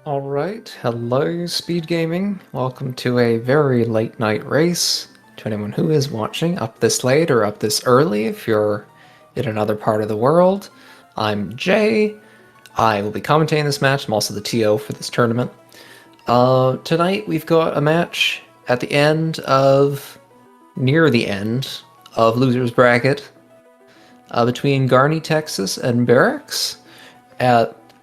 Alright, hello Speedgaming. Welcome to a very late night race. To anyone who is watching up this late or up this early, if you're in another part of the world, I'm Jay. I will be commentating this match. I'm also the TO for this tournament. Tonight we've got a match at the end of, near the end of Loser's Bracket between GarniTexas and Berix.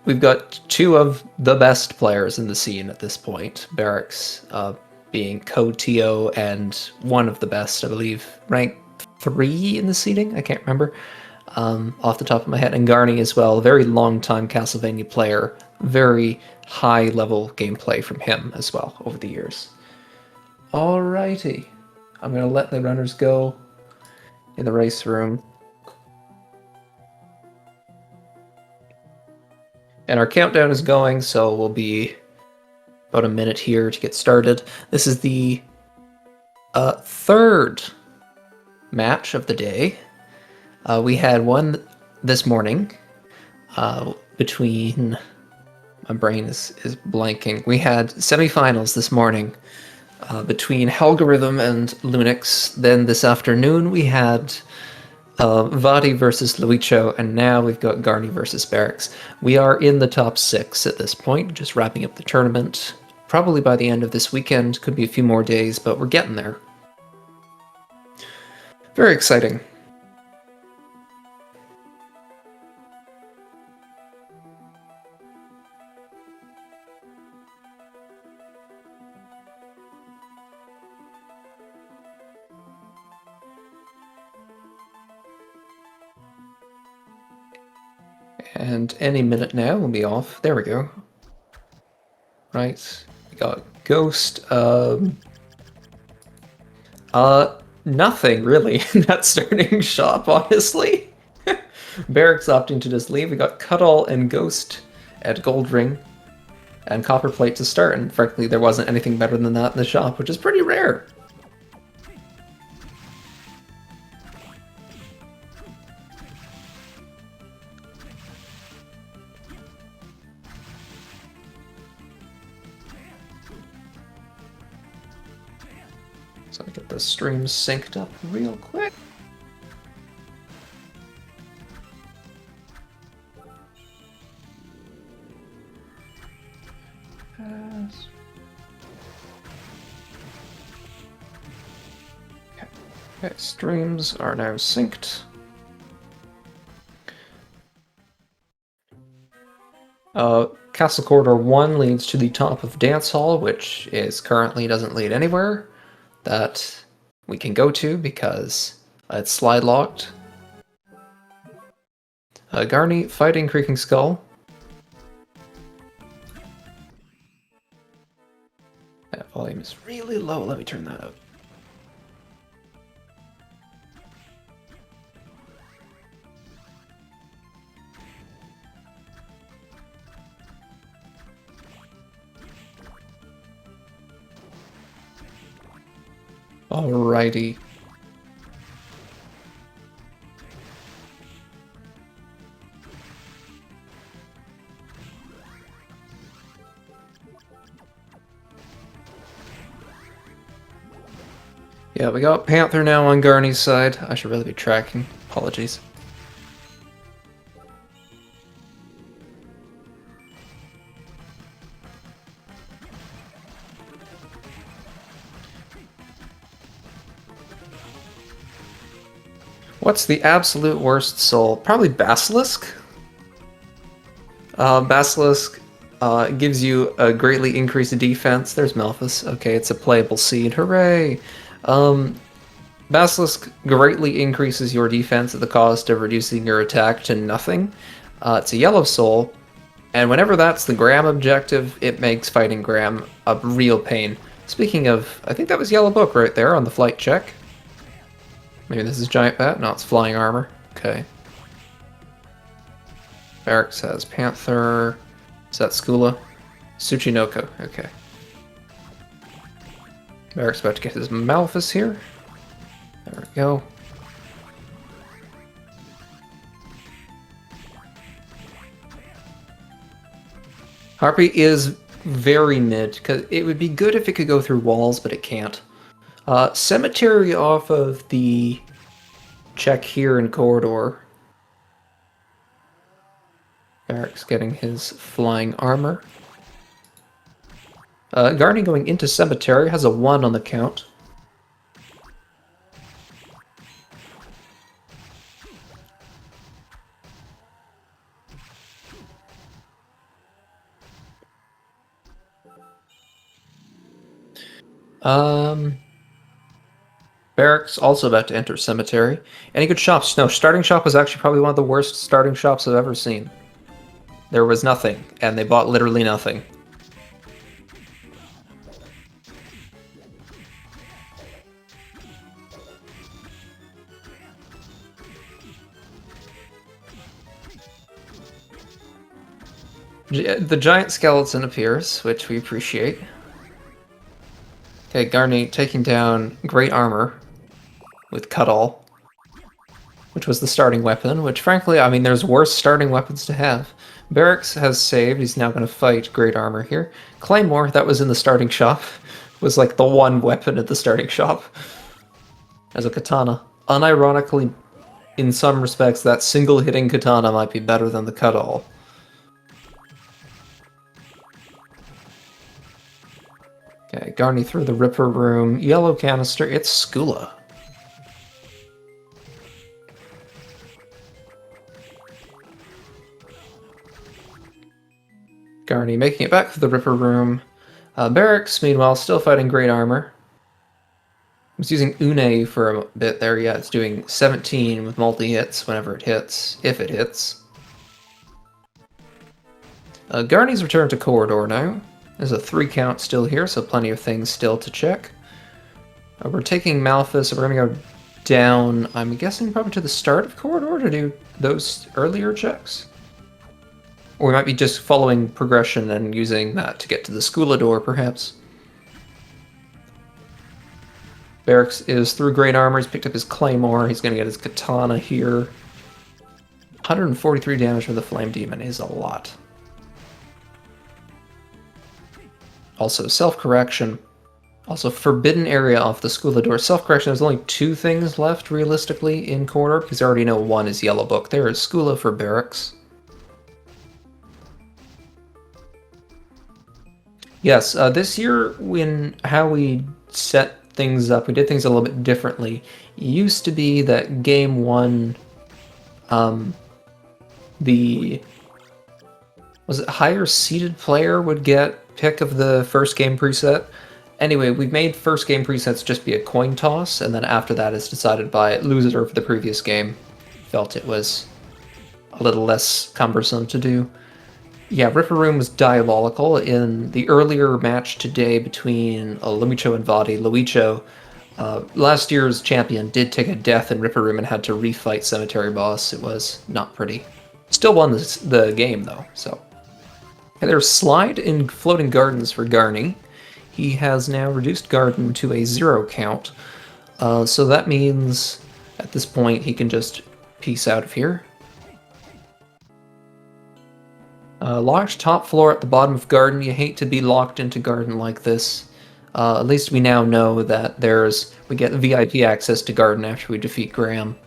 We've got two of the best players in the scene at this point. Berix being co-TO and one of the best, I believe, ranked 3 in the seeding. I can't remember off the top of my head. And Garni as well, very long-time Castlevania player. Very high-level gameplay from him as well over the years. Alrighty. I'm going to let the runners go in the race room. And our countdown is going, so we'll be about a minute here to get started. This is the third match of the day. We had one this morning between... My brain is blanking. We had semifinals this morning between Helgarhythm and Lunix. Then this afternoon we had Vadi versus Luicho, and now we've got Garni versus Berix. We are in the top 6 at this point, just wrapping up the tournament. Probably by the end of this weekend, could be a few more days, but we're getting there. Very exciting. And any minute now we'll be off. There we go. Right. We got Ghost. Nothing really in that starting shop, honestly. Berix opting to just leave. We got Cuddle and Ghost at Gold Ring and Copper Plate to start, and frankly there wasn't anything better than that in the shop, which is pretty rare. So I get the stream synced up real quick. Okay, streams are now synced. Castle Corridor 1 leads to the top of Dance Hall, which is currently doesn't lead anywhere that we can go to because it's slide locked. Garni fighting Creaking Skull. That volume is really low. Let me turn that up. Alrighty. Yeah, we got Panther now on Garni's side. I should really be tracking. Apologies. What's the absolute worst soul? Probably Basilisk. Basilisk gives you a greatly increased defense. There's Melphus. Okay, it's a playable seed. Hooray! Basilisk greatly increases your defense at the cost of reducing your attack to nothing. It's a yellow soul, and whenever that's the Graham objective, it makes fighting Graham a real pain. Speaking of, I think that was Yellow Book right there on the flight check. Maybe this is Giant Bat? No, it's Flying Armor. Okay. Berix has Panther. Is that Skula? Tsuchinoko. Okay. Berix about to get his Malphus here. There we go. Harpy is very mid, because it would be good if it could go through walls, but it can't. Cemetery off of the check here in corridor. Berix getting his flying armor. Garni going into cemetery, has a 1 on the count. Berix also about to enter cemetery. Any good shops? No, starting shop was actually probably one of the worst starting shops I've ever seen. There was nothing, and they bought literally nothing. The giant skeleton appears, which we appreciate. Okay, Garni taking down Great Armor with Cut-All, which was the starting weapon, which frankly, I mean, there's worse starting weapons to have. Berix has saved, he's now going to fight Great Armor here. Claymore, that was in the starting shop, was like the one weapon at the starting shop as a katana. Unironically, in some respects, that single-hitting katana might be better than the Cut-All. Okay, Garni through the Ripper Room. Yellow canister, it's Skula. Garni making it back to the Ripper Room. Berix, meanwhile, still fighting Great Armor. Was using Une for a bit there. Yeah, it's doing 17 with multi-hits whenever it hits, if it hits. Garni's returned to Corridor now. There's a 3 count still here, so plenty of things still to check. We're taking Malphus, so we're going to go down, I'm guessing probably to the start of Corridor to do those earlier checks. Or we might be just following progression and using that to get to the Skula door, perhaps. Berix is through Great Armor, he's picked up his Claymore, he's going to get his Katana here. 143 damage from the Flame Demon is a lot. Also, self-correction. Also, forbidden area off the Skula door. Self-correction, there's only 2 things left, realistically, in corridor, because I already know 1 is Yellow Book. There is Skula for Berix. Yes, this year, how we set things up, we did things a little bit differently. It used to be that game 1, was it higher seeded player would get pick of the first game preset? Anyway, we've made first game presets just be a coin toss, and then after that is decided by loser for the previous game. Felt it was a little less cumbersome to do. Yeah, Ripper Room was diabolical. In the earlier match today between Luicho and Vadi, Luicho, last year's champion, did take a death in Ripper Room and had to refight Cemetery Boss. It was not pretty. Still won the game, though, so. Okay, there's Slide in Floating Gardens for Garni. He has now reduced Garden to a 0 count, so that means at this point he can just peace out of here. Locked top floor at the bottom of Garden. You hate to be locked into Garden like this. At least we now know that we get VIP access to Garden after we defeat Graham.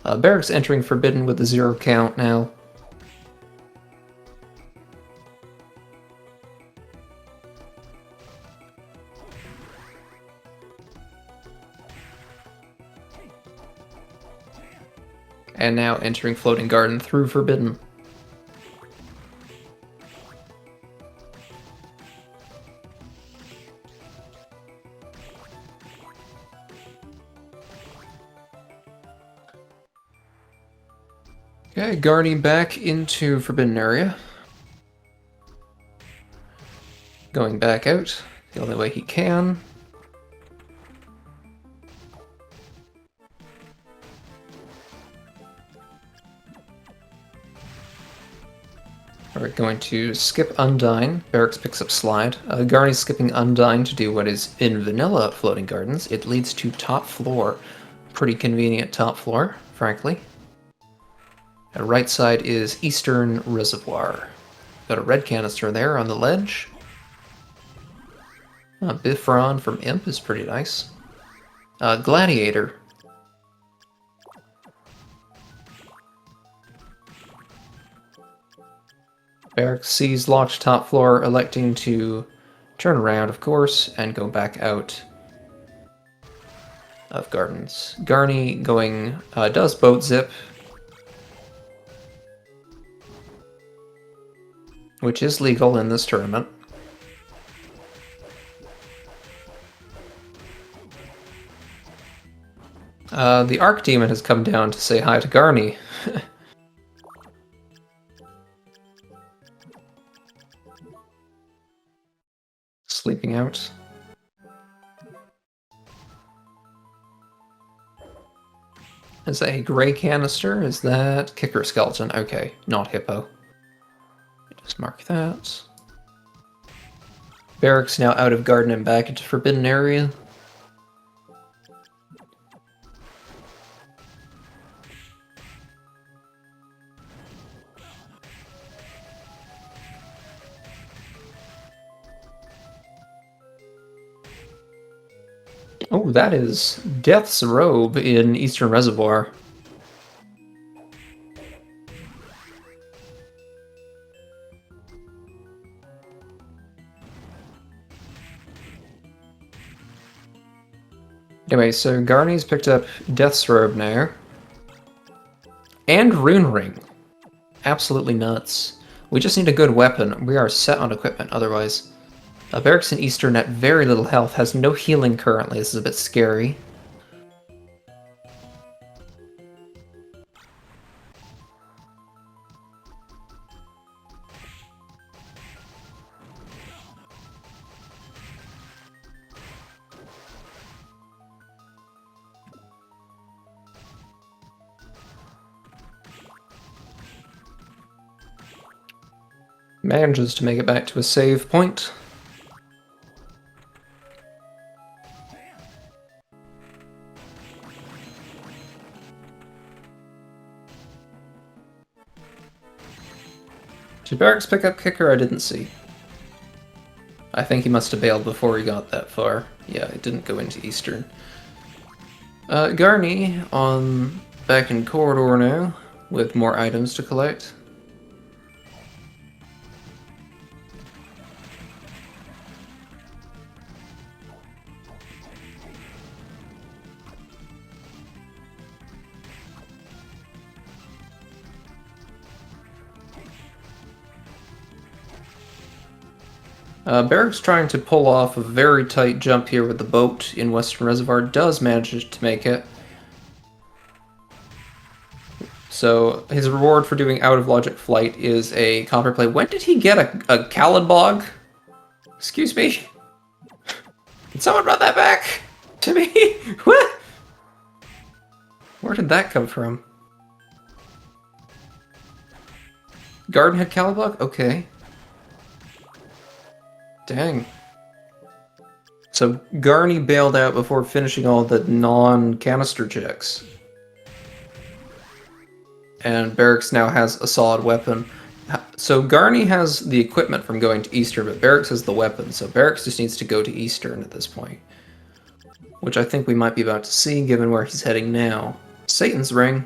Berix entering Forbidden with a 0 count now. And now entering Floating Garden through Forbidden. Okay, Garni back into Forbidden Area. Going back out, the only way he can. We're going to skip Undyne. Berix picks up Slide. Garni's skipping Undyne to do what is in vanilla Floating Gardens. It leads to top floor. Pretty convenient top floor, frankly. The right side is Eastern Reservoir. Got a red canister there on the ledge. Bifron from Imp is pretty nice. Gladiator. Berix sees locked top floor, electing to turn around, of course, and go back out of gardens. Garni going, does boat zip, which is legal in this tournament. The Archdemon has come down to say hi to Garni. Sleeping out. Is that a gray canister? Is that kicker skeleton? Okay, not hippo. Just mark that. Berix now out of garden and back into forbidden area. Oh, that is Death's Robe in Eastern Reservoir. Anyway, so Garni's picked up Death's Robe now. And Rune Ring. Absolutely nuts. We just need a good weapon. We are set on equipment otherwise. Berix in Eastern at very little health, has no healing currently. This is a bit scary. Manages to make it back to a save point. Did Berix pick up kicker? I didn't see. I think he must have bailed before he got that far. Yeah, it didn't go into Eastern. Garni on back in corridor now, with more items to collect. Berix trying to pull off a very tight jump here with the boat in Western Reservoir, does manage to make it. So his reward for doing out of logic flight is a copper plate. When did he get a Calidbog? Excuse me? Can someone run that back to me? What? Where did that come from? Garden had Calidbog? Okay. Dang. So Garni bailed out before finishing all the non-canister checks. And Berix now has a solid weapon. So Garni has the equipment from going to Eastern, but Berix has the weapon, so Berix just needs to go to Eastern at this point. Which I think we might be about to see, given where he's heading now. Satan's Ring.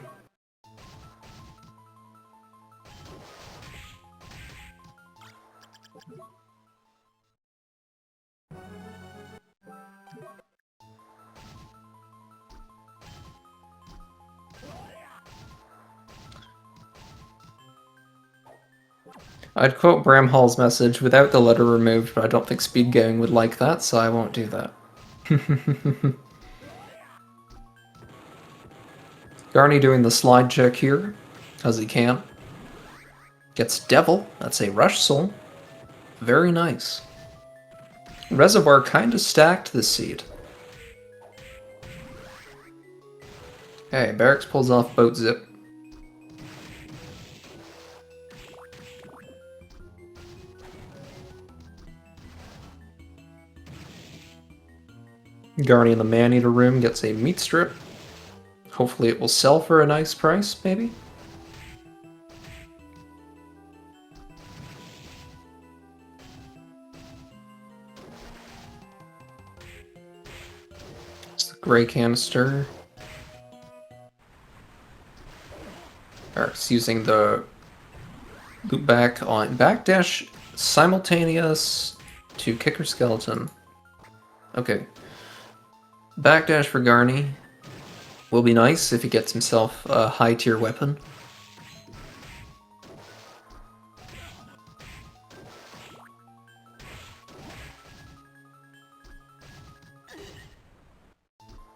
I'd quote Bramhall's message without the letter removed, but I don't think Speedgaming would like that, so I won't do that. Garni doing the slide check here, as he can. Gets Devil, that's a Rush Soul. Very nice. Reservoir kinda stacked this seed. Okay, Berix pulls off Boat Zip. Garni in the Man-Eater room gets a meat strip. Hopefully it will sell for a nice price, maybe? Gray canister. Berix using the loop back on backdash simultaneous to kicker skeleton. Okay. Backdash for Garni will be nice if he gets himself a high tier weapon.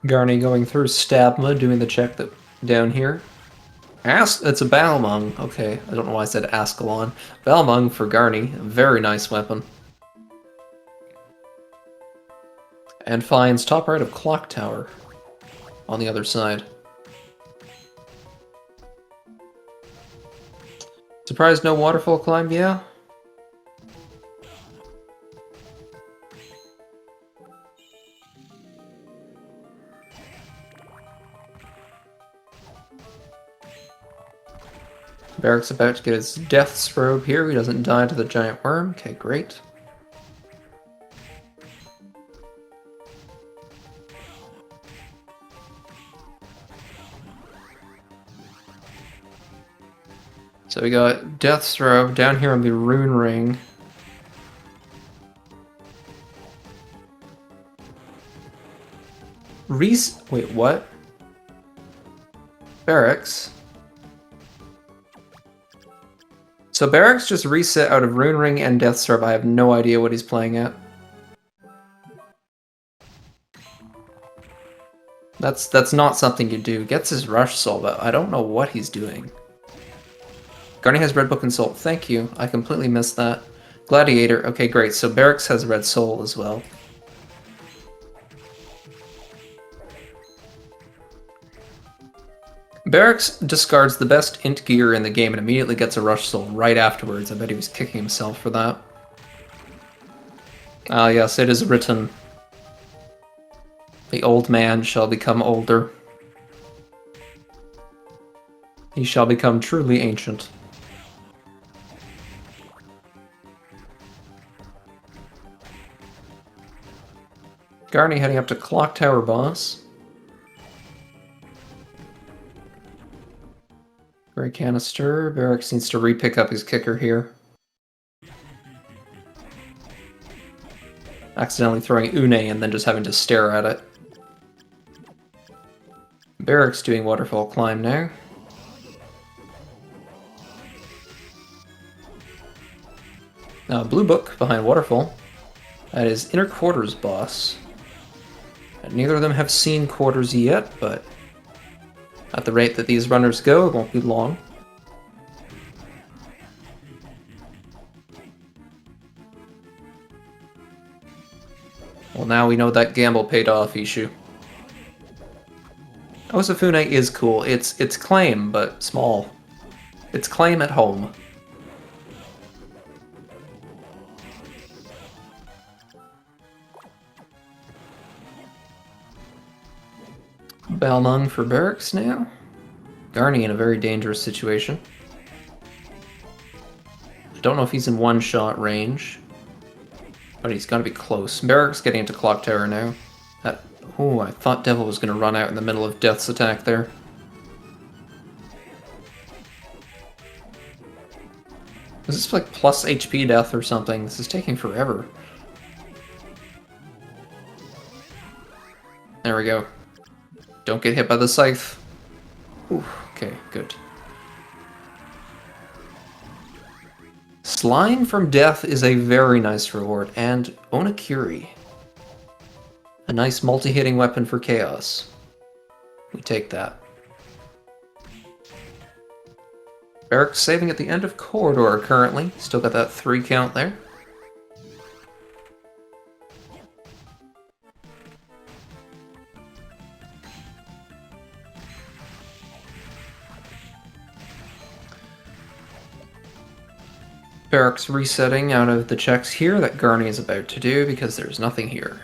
Garni going through Stabma, doing the check that down here. It's a Balmung. Okay, I don't know why I said Ascalon. Balmung for Garni, a very nice weapon. And finds top right of Clock Tower on the other side. Surprised no waterfall climb, yeah? Berix about to get his Death's Robe here. He doesn't die to the giant worm. Okay, great. So we got Death's Robe down here on the Rune Ring. Wait, what? Berix? So Berix just reset out of Rune Ring and Death's Robe. I have no idea what he's playing at. That's not something you do. Gets his Rush Soul, but I don't know what he's doing. Garni has Red Book and Soul. Thank you. I completely missed that. Gladiator. Okay, great. So Berix has Red Soul as well. Berix discards the best int gear in the game and immediately gets a Rush Soul right afterwards. I bet he was kicking himself for that. Ah, yes, it is written. The old man shall become older. He shall become truly ancient. Garni heading up to Clock Tower boss. Gray canister. Berix needs to re-pick up his kicker here. Accidentally throwing Une and then just having to stare at it. Berix doing waterfall climb now. Blue book behind waterfall. That is inner quarters boss. And neither of them have seen quarters yet, but at the rate that these runners go, it won't be long. Well, now we know that gamble paid off, Ishu. Osafune is cool. It's claim, but small. It's claim at home. Balmung for Berix now. Garni in a very dangerous situation. I don't know if he's in one-shot range, but he's gonna be close. Berix getting into Clock Tower now. Oh, I thought Devil was gonna run out in the middle of Death's attack there. Is this like plus HP death or something? This is taking forever. There we go. Don't get hit by the scythe. Ooh, okay, good. Slime from Death is a very nice reward, and Onakiri. A nice multi-hitting weapon for Chaos. We take that. Berix saving at the end of Corridor currently. Still got that 3 count there. Berix resetting out of the checks here that Garni is about to do because there's nothing here.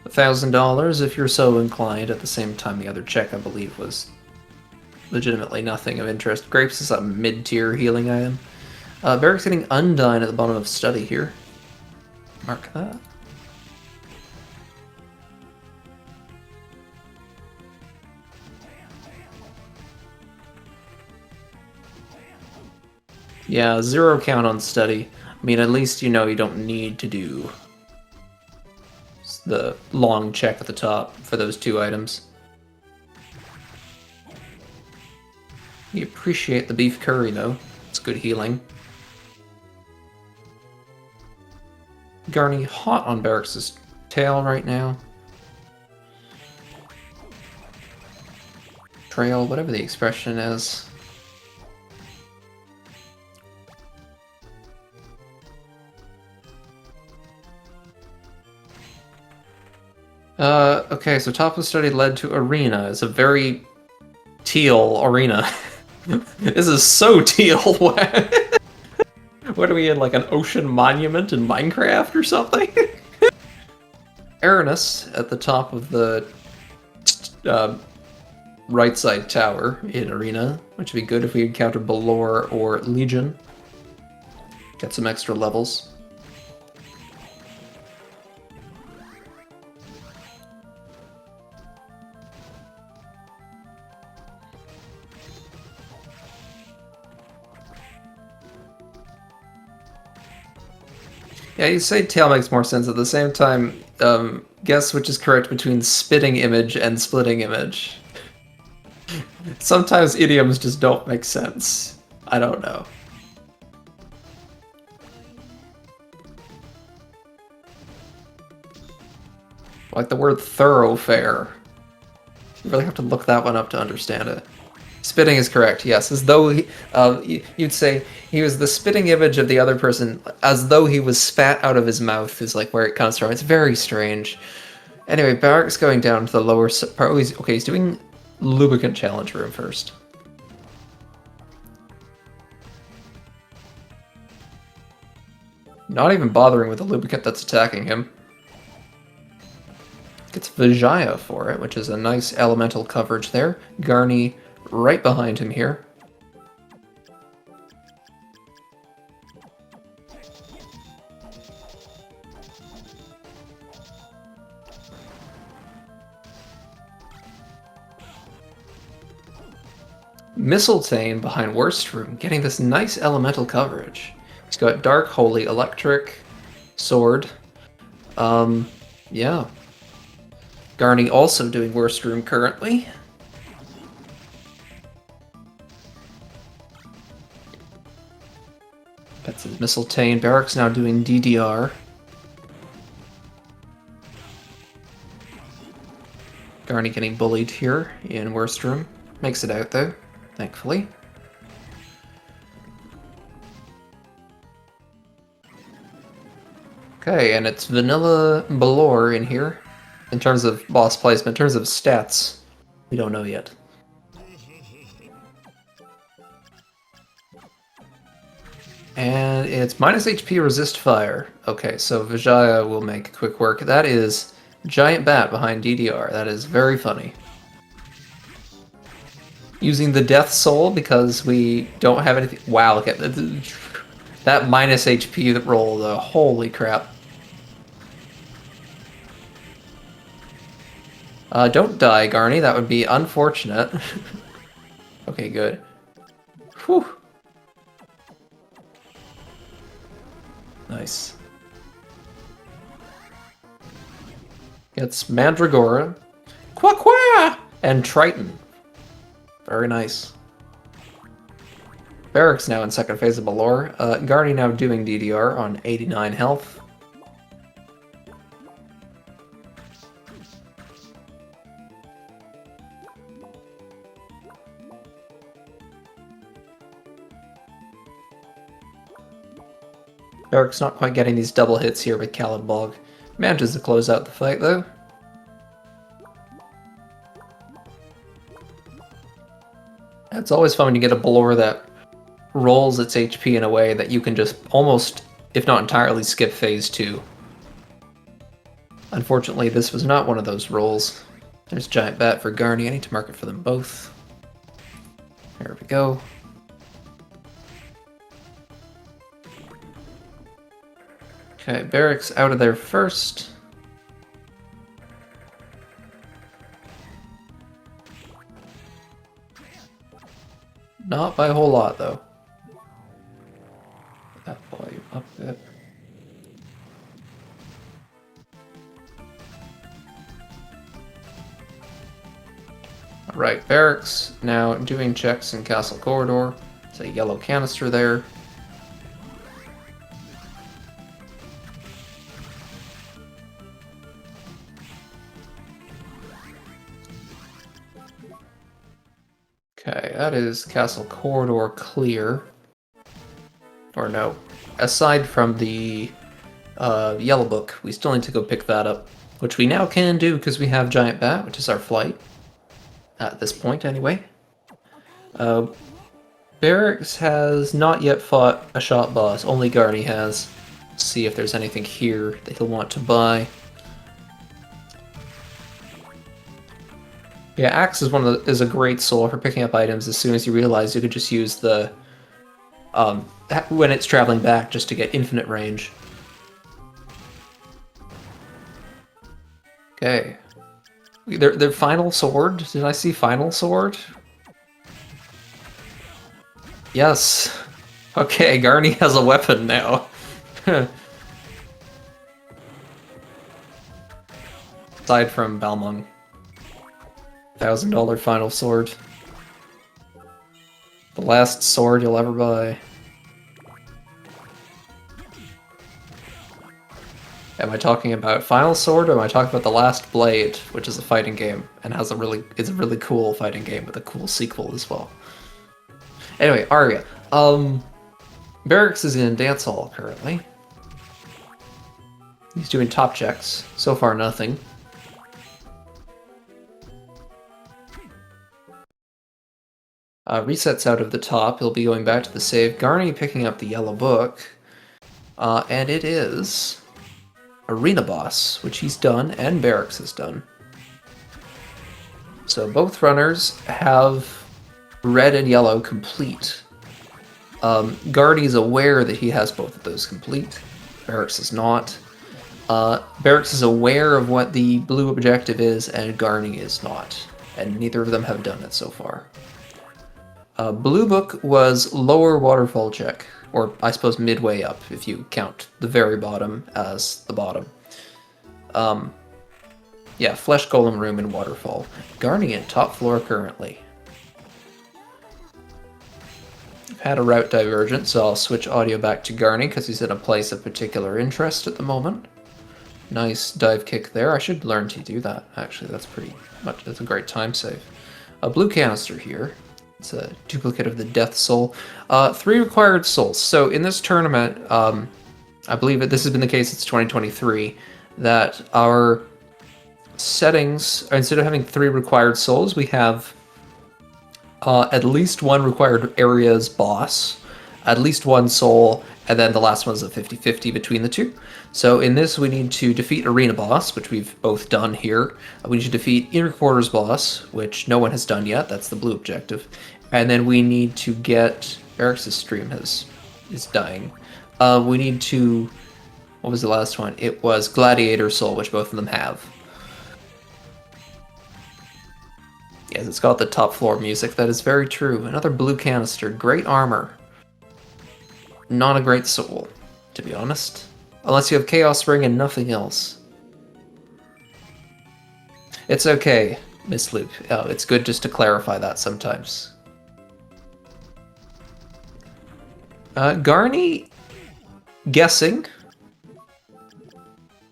$1,000 if you're so inclined. At the same time, the other check, I believe, was legitimately nothing of interest. Grapes is a mid-tier healing item. Berix getting Undyne at the bottom of Study here. Mark that. Yeah, 0 count on steady. I mean, at least you know you don't need to do the long check at the top for those 2 items. We appreciate the beef curry, though. It's good healing. Garni hot on Berix's tail right now. Trail, whatever the expression is. Okay, so top of study led to arena. It's a very teal arena. This is so teal. What are we in, like an ocean monument in Minecraft or something? Aranus at the top of the right side tower in arena, which would be good if we encounter Balor or Legion. Get some extra levels. Yeah, you say tail makes more sense. At the same time, guess which is correct between spitting image and splitting image. Sometimes idioms just don't make sense. I don't know. Like the word thoroughfare. You really have to look that one up to understand it. Spitting is correct, yes. As though you'd say he was the spitting image of the other person, as though he was spat out of his mouth is like where it comes from. It's very strange. Anyway, Berix going down to the lower part. Oh, he's doing lubricant challenge room first. Not even bothering with the lubricant that's attacking him. Gets Vijaya for it, which is a nice elemental coverage there. Garni right behind him here. Mistletoe behind Worst Room, getting this nice elemental coverage. He's got Dark, Holy, Electric, Sword. Yeah. Garni also doing Worst Room currently. That's his Mistletoe. Berix now doing DDR. Garni getting bullied here in Worst Room. Makes it out though, thankfully. Okay, and it's Vanilla Balor in here. In terms of boss placement, in terms of stats, we don't know yet. And it's minus HP resist fire. Okay, so Vijaya will make quick work. That is Giant Bat behind DDR. That is very funny. Using the Death Soul because we don't have anything. Wow, look at that minus HP roll though. Holy crap. Don't die, Garni. That would be unfortunate. Okay, good. Whew. Nice. It's Mandragora, Quaqua, and Triton. Very nice. Berix now in second phase of Balor. Garni now doing DDR on 89 health. Berix not quite getting these double hits here with Calibog. Manages to close out the fight though. It's always fun when you get a Balor that rolls its HP in a way that you can just almost, if not entirely, skip phase 2. Unfortunately, this was not one of those rolls. There's Giant Bat for Garni. I need to mark it for them both. There we go. Okay, Berix out of there first. Not by a whole lot, though. up it. Alright, Berix now doing checks in Castle Corridor. There's a yellow canister there. Okay, that is Castle Corridor clear. Or no, aside from the Yellow Book, we still need to go pick that up, which we now can do because we have Giant Bat, which is our flight. At this point, anyway. Berix has not yet fought a shop boss, only Garni has. Let's see if there's anything here that he'll want to buy. Yeah, Axe is a great soul for picking up items as soon as you realize you could just use the when it's traveling back just to get infinite range. Okay. Their final sword? Did I see final sword? Yes. Okay, Garni has a weapon now. Aside from Balmung. $1,000 final sword. The last sword you'll ever buy. Am I talking about Final Sword, or am I talking about The Last Blade, which is a fighting game and is a really cool fighting game with a cool sequel as well. Anyway, Aria. Berix is in Dance Hall currently. He's doing top checks. So far, nothing. Resets out of the top. He'll be going back to the save. Garni picking up the Yellow Book. And it is Arena Boss, which he's done, and Berix has done. So both runners have red and yellow complete. Garni's aware that he has both of those complete. Berix is not. Berix is aware of what the blue objective is, and Garni is not. And neither of them have done it so far. Blue Book was lower waterfall check, or I suppose midway up, if you count the very bottom as the bottom. Yeah, Flesh Golem Room and Waterfall. Garni in top floor currently. I've had a route divergent, so I'll switch audio back to Garni because he's in a place of particular interest at the moment. Nice dive kick there. I should learn to do that, actually. That's a great time save. A blue canister here. It's a duplicate of the Death Soul. 3 required souls. So in this tournament, I believe that this has been the case since 2023, that our settings, instead of having 3 required souls, we have at least 1 required area's boss, at least 1 soul, and then the last one's a 50-50 between the 2. So in this, we need to defeat Arena Boss, which we've both done here. We need to defeat Inner Quarters Boss, which no one has done yet. That's the blue objective. And then we need to get... Berix's stream is dying. We need to... What was the last one? It was Gladiator Soul, which both of them have. Yes, it's got the top floor music. That is very true. Another blue canister. Great armor. Not a great soul, to be honest. Unless you have Chaos Ring and nothing else. It's okay, Miss Luke. It's good just to clarify that sometimes. Garni, guessing.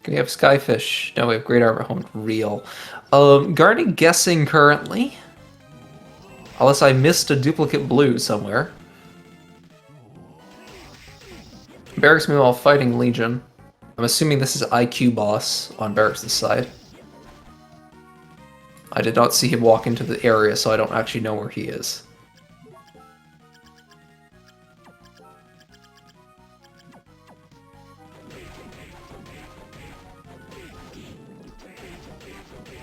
Can we have Skyfish? No, we have Great Armor Home Real. Garni guessing currently. Unless I missed a duplicate blue somewhere. Berix meanwhile fighting Legion. I'm assuming this is IQ boss on Berix's side. I did not see him walk into the area, so I don't actually know where he is.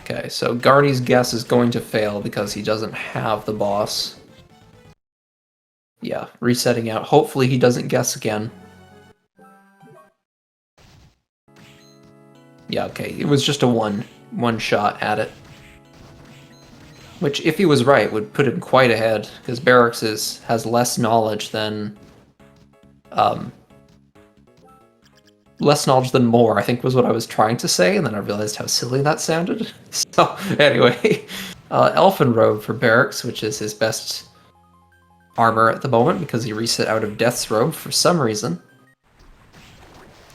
Okay, so Garni's guess is going to fail because he doesn't have the boss. Yeah, resetting out. Hopefully he doesn't guess again. Yeah, okay, it was just a one shot at it. Which, if he was right, would put him quite ahead, because Berix has less knowledge than less knowledge than more, I think was what I was trying to say, and then I realized how silly that sounded. So, anyway, Elfin Robe for Berix, which is his best armor at the moment because he reset out of Death's Robe for some reason.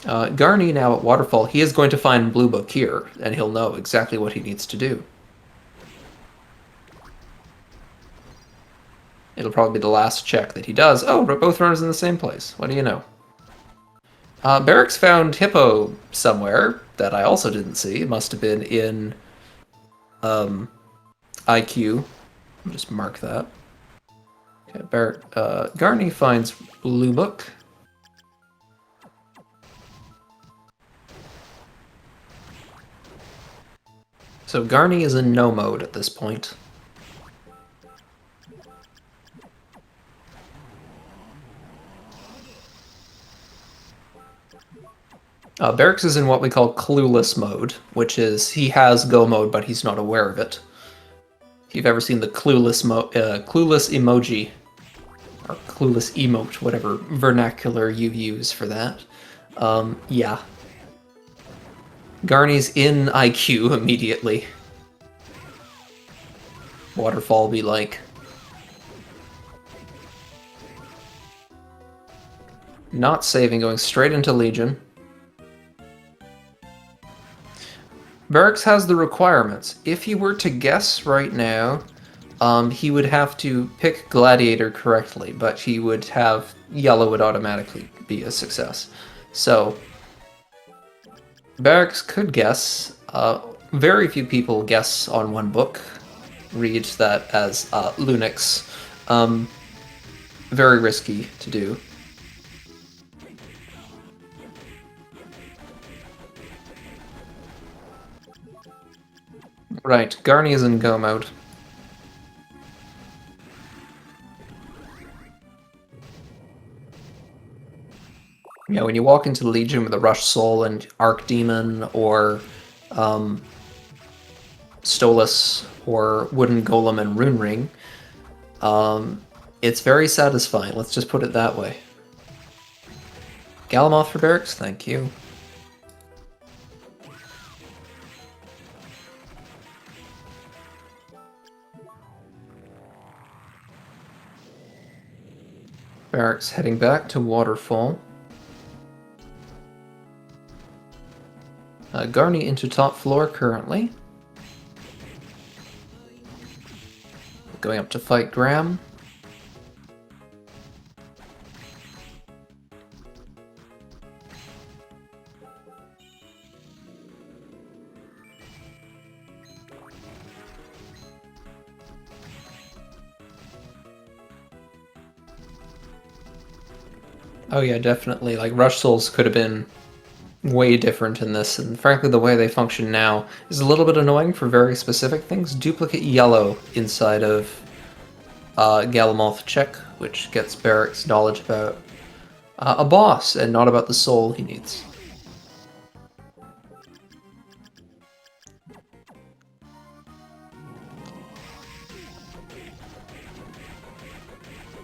Garni now at Waterfall, he is going to find Blue Book here, and he'll know exactly what he needs to do. It'll probably be the last check that he does. Oh, both runners in the same place. What do you know? Berix found Hippo somewhere that I also didn't see. It must have been in IQ. I'll just mark that. Okay, Garni finds Blue Book. So Garni is in no mode at this point. Berix is in what we call clueless mode, which is he has go mode, but he's not aware of it. If you've ever seen the clueless emoji, or clueless emote, whatever vernacular you use for that, yeah. Garni's in IQ immediately. Waterfall be like. Not saving, going straight into Legion. Berix has the requirements. If he were to guess right now, he would have to pick Gladiator correctly, but he would have yellow would automatically be a success. So, Berix could guess. Very few people guess on one book. Read that as Lunix. Very risky to do. Right, Garni is in go mode. Yeah, when you walk into the Legion with a Rush Soul and Archdemon or Stolas or Wooden Golem and Rune Ring, it's very satisfying, let's just put it that way. Galamoth for Berix, thank you. Berix heading back to Waterfall. Garni into top floor currently. Going up to fight Graham. Oh yeah, definitely. Like, Rush Souls could have been way different in this, and frankly the way they function now is a little bit annoying for very specific things. Duplicate yellow inside of Galamoth check, which gets Berix knowledge about a boss and not about the soul he needs.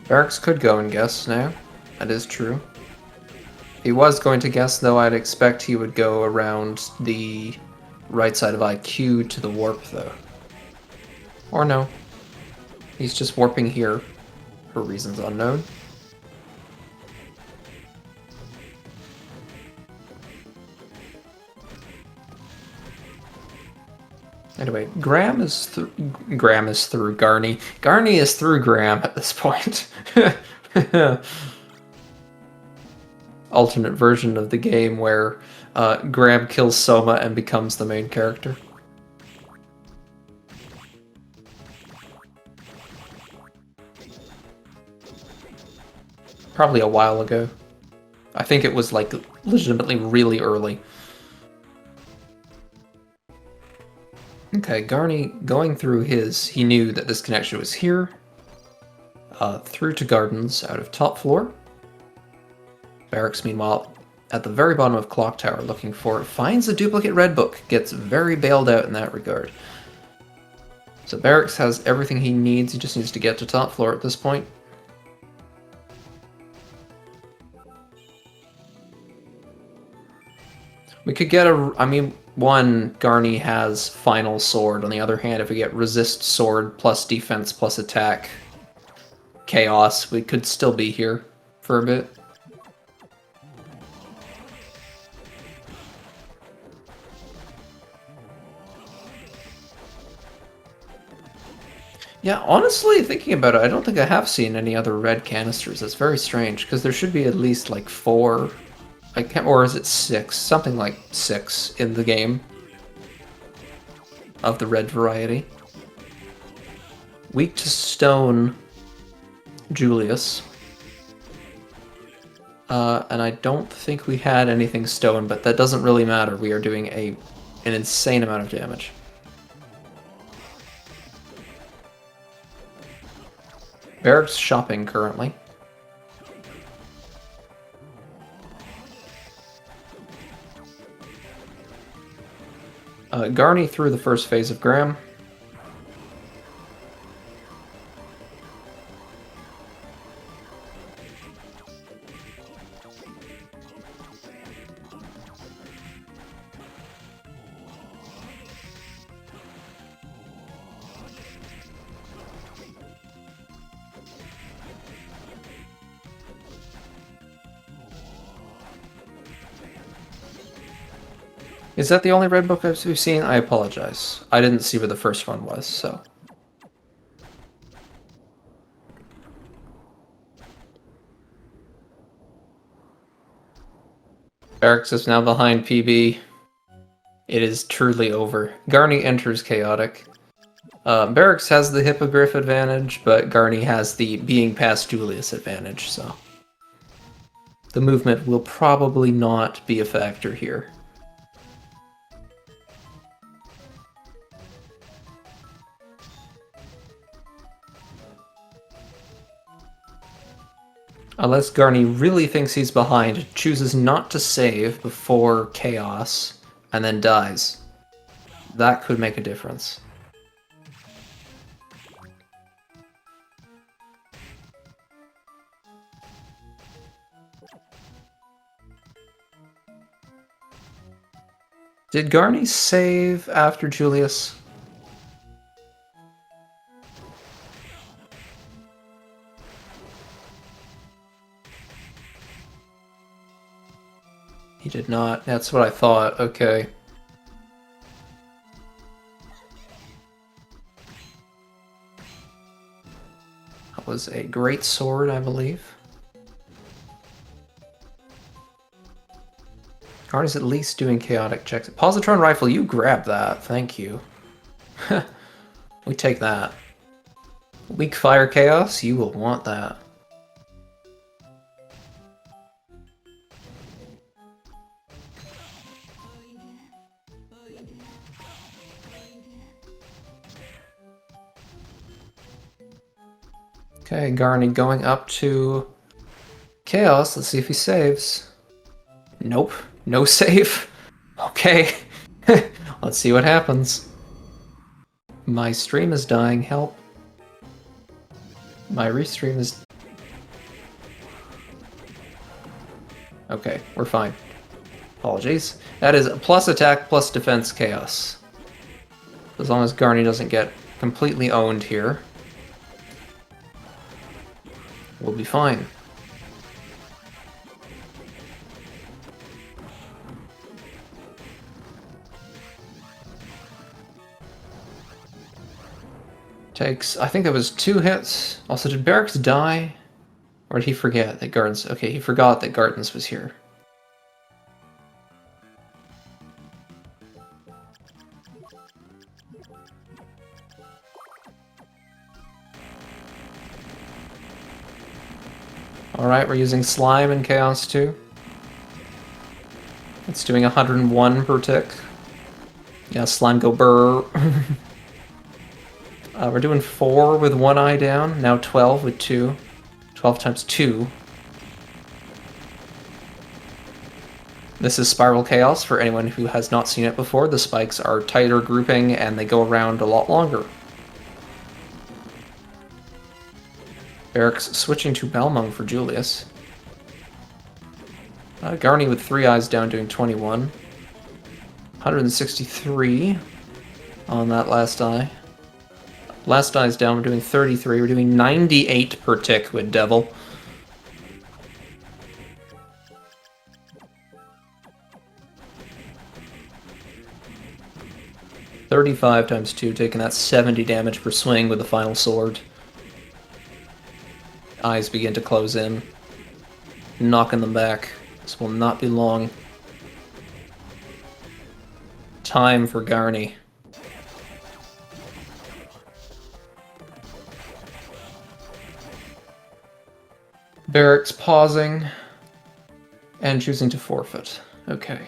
Berix could go and guess now. That is true. If he was going to guess, though, I'd expect he would go around the right side of IQ to the warp, though. Or no. He's just warping here for reasons unknown. Anyway, Graham is through Garni. Garni is through Graham at this point. Alternate version of the game where Graham kills Soma and becomes the main character. Probably a while ago. I think it was like legitimately really early. Okay, Garni going through he knew that this connection was here. Through to Gardens out of top floor. Berix, meanwhile, at the very bottom of Clock Tower looking for it, finds a duplicate red book, gets very bailed out in that regard. So Berix has everything he needs, he just needs to get to top floor at this point. We could get a... I mean, one, Garni has Final Sword. On the other hand, if we get Resist Sword plus Defense plus Attack Chaos, we could still be here for a bit. Yeah, honestly, thinking about it, I don't think I have seen any other red canisters. That's very strange, because there should be at least like 4... I can't, or is it 6? Something like 6 in the game of the red variety. Weak to Stone, Julius. And I don't think we had anything Stone, but that doesn't really matter. We are doing an insane amount of damage. Berix shopping currently. Garni through the first phase of Graham. Is that the only red book we've seen? I apologize. I didn't see where the first one was, so... Berix is now behind PB. It is truly over. Garni enters Chaotic. Berix has the Hippogriff advantage, but Garni has the being past Julius advantage, so... The movement will probably not be a factor here. Unless Garni really thinks he's behind, chooses not to save before Chaos, and then dies. That could make a difference. Did Garni save after Julius? He did not. That's what I thought. Okay. That was a great sword, I believe. Garni's at least doing chaotic checks. Positron rifle, you grab that. Thank you. We take that. Weak fire chaos, you will want that. Okay, Garni going up to Chaos. Let's see if he saves. Nope. No save. Okay. Let's see what happens. My stream is dying. Help. My restream is... Okay, we're fine. Apologies. That is plus attack, plus defense, chaos. As long as Garni doesn't get completely owned here, we'll be fine. Takes, I think it was 2 hits. Also, did Berix die? Or did he forget that Gardens... Okay, he forgot that Gardens was here. Alright, we're using Slime and Chaos too. It's doing 101 per tick. Yeah, Slime go burr. We're doing 4 with 1 eye down, now 12 with 2. 12 times 2. This is Spiral Chaos for anyone who has not seen it before. The spikes are tighter grouping and they go around a lot longer. Berix switching to Balmung for Julius. Garni with 3 eyes down doing 21. 163 on that last die. Last die's down, we're doing 33. We're doing 98 per tick with Devil. $35 times 2, taking that 70 damage per swing with the final sword. Eyes begin to close in, knocking them back. This will not be long. Time for Garni. Berix pausing and choosing to forfeit. Okay.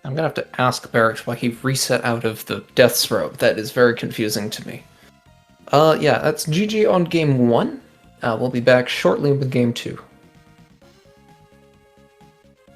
I'm gonna have to ask Berix why he reset out of the Death's Robe. That is very confusing to me. Yeah, that's GG on game 1. We'll be back shortly with game 2.